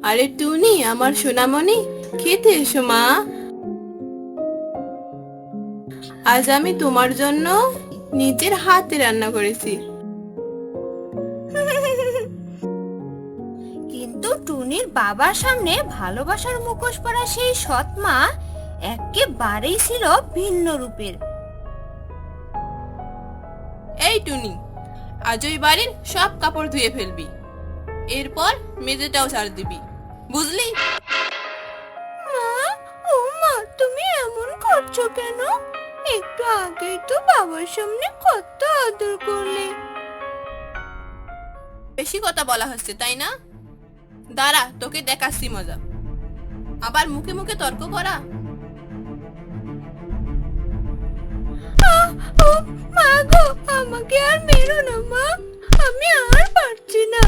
আরে টুনি, আমার সোনামণি, খেতে এসো মা। আজ আমি তোমার জন্য নিজের হাতে রান্না করেছি। কিন্তু টুনির বাবার সামনে ভালোবাসার মুখোশ পরা সেই সৎ মা একেবারেই ছিল ভিন্ন রূপের। এই টুনি, আজ ওই বাড়ির সব কাপড় ধুয়ে ফেলবি, এরপর মেঝেটাও ঝাড় দিবি, বুঝলি? মা, ও মা, তুমি এমন করছো কেন? একটু আগেই তো বাবার সামনে কত আদর করলে। বেশি কথা বলা হচ্ছে তাই না? দাঁড়া, তোকে দেখাচ্ছি মজা। আবার মুখে মুখে তর্ক করা। ও মা গো, আমাকে আর মেরো না মা, আমি আর পারছি না।